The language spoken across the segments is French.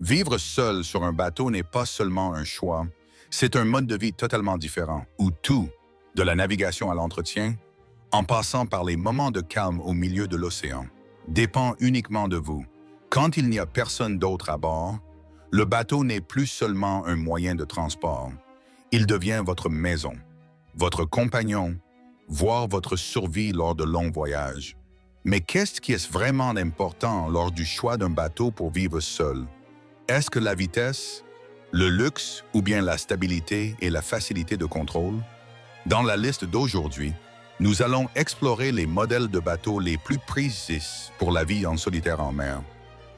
Vivre seul sur un bateau n'est pas seulement un choix, c'est un mode de vie totalement différent, où tout, de la navigation à l'entretien, en passant par les moments de calme au milieu de l'océan, dépend uniquement de vous. Quand il n'y a personne d'autre à bord, le bateau n'est plus seulement un moyen de transport, il devient votre maison, votre compagnon, voire votre survie lors de longs voyages. Mais qu'est-ce qui est vraiment important lors du choix d'un bateau pour vivre seul? Est-ce que la vitesse, le luxe ou bien la stabilité et la facilité de contrôle? Dans la liste d'aujourd'hui, nous allons explorer les modèles de bateaux les plus précis pour la vie en solitaire en mer,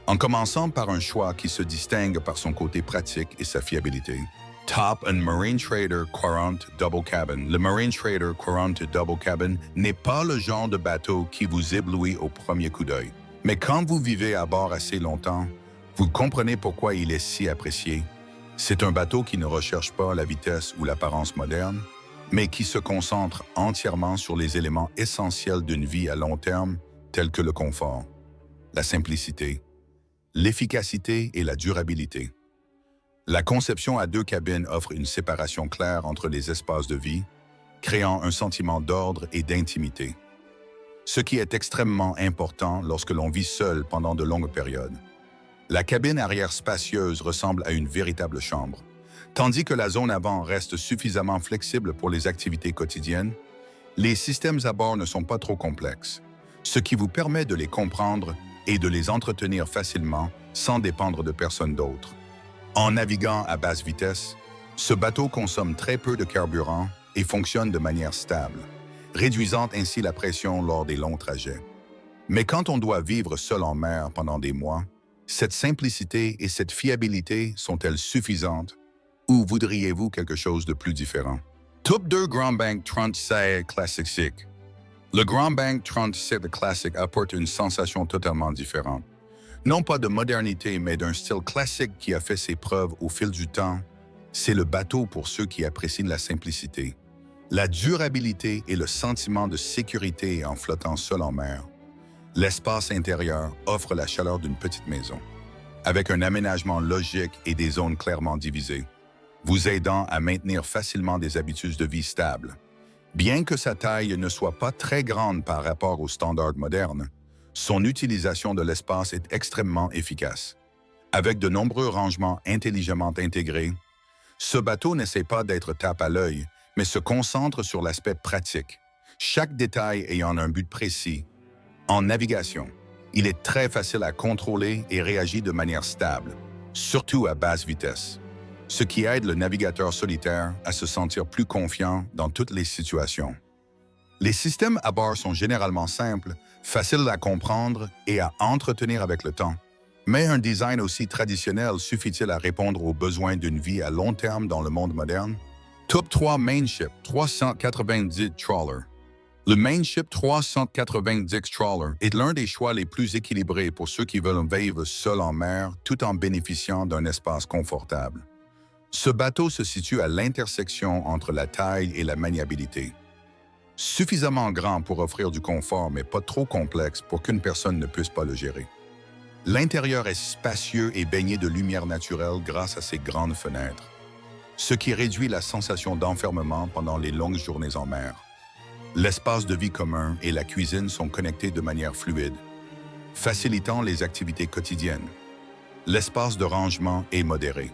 en commençant par un choix qui se distingue par son côté pratique et sa fiabilité. Top and Marine Trader Courant Double Cabin. Le Marine Trader Courant Double Cabin n'est pas le genre de bateau qui vous éblouit au premier coup d'œil. Mais quand vous vivez à bord assez longtemps, vous comprenez pourquoi il est si apprécié. C'est un bateau qui ne recherche pas la vitesse ou l'apparence moderne, mais qui se concentre entièrement sur les éléments essentiels d'une vie à long terme, tels que le confort, la simplicité, l'efficacité et la durabilité. La conception à deux cabines offre une séparation claire entre les espaces de vie, créant un sentiment d'ordre et d'intimité, ce qui est extrêmement important lorsque l'on vit seul pendant de longues périodes. La cabine arrière spacieuse ressemble à une véritable chambre, tandis que la zone avant reste suffisamment flexible pour les activités quotidiennes. Les systèmes à bord ne sont pas trop complexes, ce qui vous permet de les comprendre et de les entretenir facilement sans dépendre de personne d'autre. En naviguant à basse vitesse, ce bateau consomme très peu de carburant et fonctionne de manière stable, réduisant ainsi la pression lors des longs trajets. Mais quand on doit vivre seul en mer pendant des mois, cette simplicité et cette fiabilité sont-elles suffisantes ou voudriez-vous quelque chose de plus différent? Top 2 Grand Bank 37 Classic. Le Grand Bank 37 Classic apporte une sensation totalement différente. Non pas de modernité, mais d'un style classique qui a fait ses preuves au fil du temps. C'est le bateau pour ceux qui apprécient la simplicité, la durabilité et le sentiment de sécurité en flottant seul en mer. L'espace intérieur offre la chaleur d'une petite maison, avec un aménagement logique et des zones clairement divisées, vous aidant à maintenir facilement des habitudes de vie stables. Bien que sa taille ne soit pas très grande par rapport aux standards modernes, son utilisation de l'espace est extrêmement efficace. Avec de nombreux rangements intelligemment intégrés, ce bateau n'essaie pas d'être tape à l'œil, mais se concentre sur l'aspect pratique, chaque détail ayant un but précis. En navigation, il est très facile à contrôler et réagit de manière stable, surtout à basse vitesse, ce qui aide le navigateur solitaire à se sentir plus confiant dans toutes les situations. Les systèmes à bord sont généralement simples, faciles à comprendre et à entretenir avec le temps. Mais un design aussi traditionnel suffit-il à répondre aux besoins d'une vie à long terme dans le monde moderne? Top 3 Mainship 390 Trawler. Le Mainship 390 Trawler est l'un des choix les plus équilibrés pour ceux qui veulent vivre seuls en mer tout en bénéficiant d'un espace confortable. Ce bateau se situe à l'intersection entre la taille et la maniabilité. Suffisamment grand pour offrir du confort, mais pas trop complexe pour qu'une personne ne puisse pas le gérer. L'intérieur est spacieux et baigné de lumière naturelle grâce à ses grandes fenêtres, ce qui réduit la sensation d'enfermement pendant les longues journées en mer. L'espace de vie commun et la cuisine sont connectés de manière fluide, facilitant les activités quotidiennes. L'espace de rangement est modéré.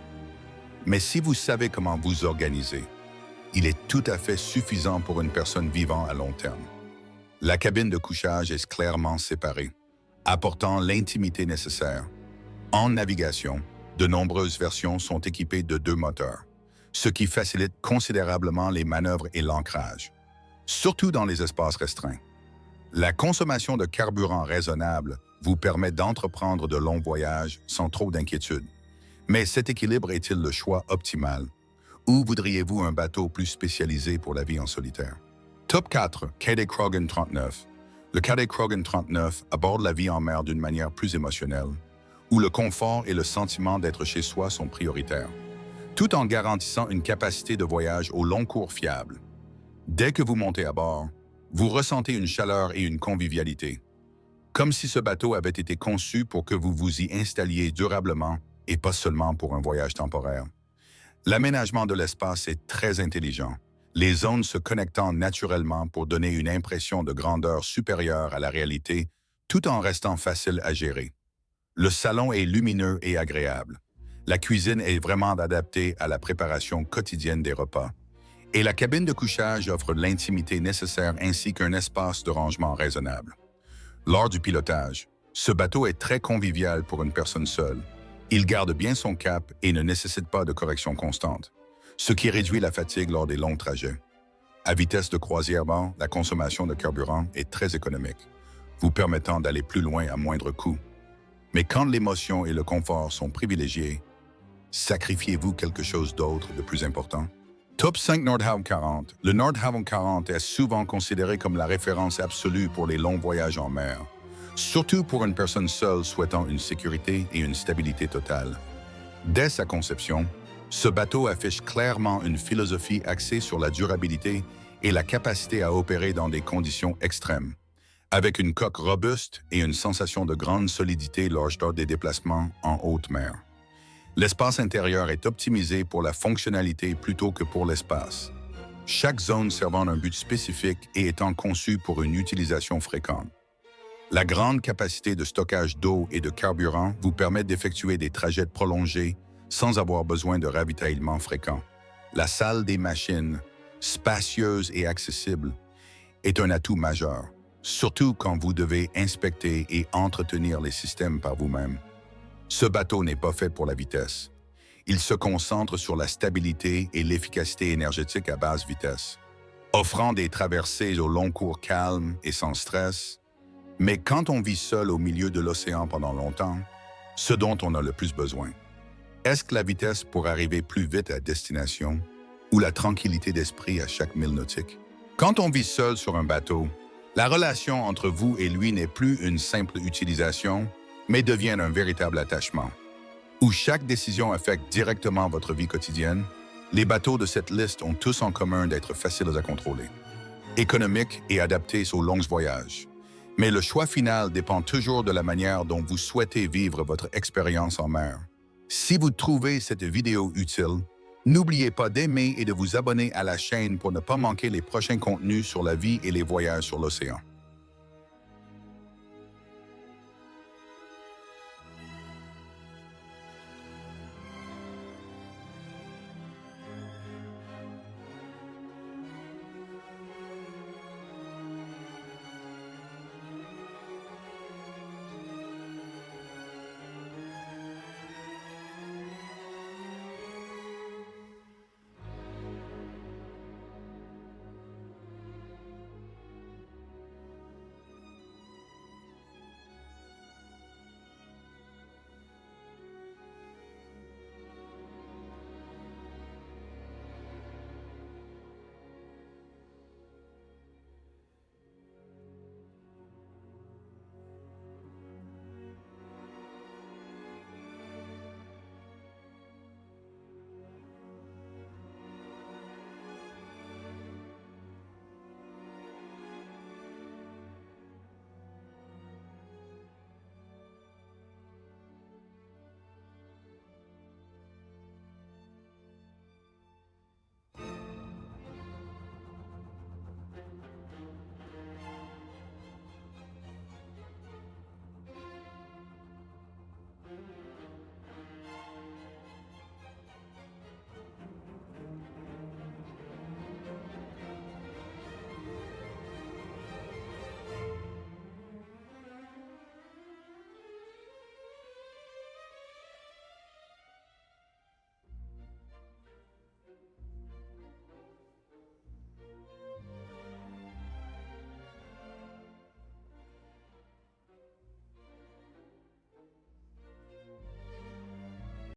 Mais si vous savez comment vous organiser, il est tout à fait suffisant pour une personne vivant à long terme. La cabine de couchage est clairement séparée, apportant l'intimité nécessaire. En navigation, de nombreuses versions sont équipées de 2 moteurs, ce qui facilite considérablement les manœuvres et l'ancrage, surtout dans les espaces restreints. La consommation de carburant raisonnable vous permet d'entreprendre de longs voyages sans trop d'inquiétude. Mais cet équilibre est-il le choix optimal? Ou voudriez-vous un bateau plus spécialisé pour la vie en solitaire? Top 4. Cadet Krogan 39. Le Cadet Krogan 39 aborde la vie en mer d'une manière plus émotionnelle, où le confort et le sentiment d'être chez soi sont prioritaires, tout en garantissant une capacité de voyage au long cours fiable. Dès que vous montez à bord, vous ressentez une chaleur et une convivialité, comme si ce bateau avait été conçu pour que vous vous y installiez durablement et pas seulement pour un voyage temporaire. L'aménagement de l'espace est très intelligent, les zones se connectant naturellement pour donner une impression de grandeur supérieure à la réalité, tout en restant facile à gérer. Le salon est lumineux et agréable. La cuisine est vraiment adaptée à la préparation quotidienne des repas. Et la cabine de couchage offre l'intimité nécessaire ainsi qu'un espace de rangement raisonnable. Lors du pilotage, ce bateau est très convivial pour une personne seule. Il garde bien son cap et ne nécessite pas de correction constante, ce qui réduit la fatigue lors des longs trajets. À vitesse de croisière-bord, la consommation de carburant est très économique, vous permettant d'aller plus loin à moindre coût. Mais quand l'émotion et le confort sont privilégiés, sacrifiez-vous quelque chose d'autre de plus important? Top 5 Nordhavn 40. Le Nordhavn 40 est souvent considéré comme la référence absolue pour les longs voyages en mer, surtout pour une personne seule souhaitant une sécurité et une stabilité totale. Dès sa conception, ce bateau affiche clairement une philosophie axée sur la durabilité et la capacité à opérer dans des conditions extrêmes, avec une coque robuste et une sensation de grande solidité lors des déplacements en haute mer. L'espace intérieur est optimisé pour la fonctionnalité plutôt que pour l'espace, chaque zone servant un but spécifique et étant conçue pour une utilisation fréquente. La grande capacité de stockage d'eau et de carburant vous permet d'effectuer des trajets prolongés sans avoir besoin de ravitaillement fréquent. La salle des machines, spacieuse et accessible, est un atout majeur, surtout quand vous devez inspecter et entretenir les systèmes par vous-même. Ce bateau n'est pas fait pour la vitesse. Il se concentre sur la stabilité et l'efficacité énergétique à basse vitesse, offrant des traversées au long cours calmes et sans stress. Mais quand on vit seul au milieu de l'océan pendant longtemps, ce dont on a le plus besoin, est-ce que la vitesse pour arriver plus vite à destination ou la tranquillité d'esprit à chaque mille nautique? Quand on vit seul sur un bateau, la relation entre vous et lui n'est plus une simple utilisation, mais devient un véritable attachement, où chaque décision affecte directement votre vie quotidienne. Les bateaux de cette liste ont tous en commun d'être faciles à contrôler, économiques et adaptés aux longs voyages. Mais le choix final dépend toujours de la manière dont vous souhaitez vivre votre expérience en mer. Si vous trouvez cette vidéo utile, n'oubliez pas d'aimer et de vous abonner à la chaîne pour ne pas manquer les prochains contenus sur la vie et les voyages sur l'océan.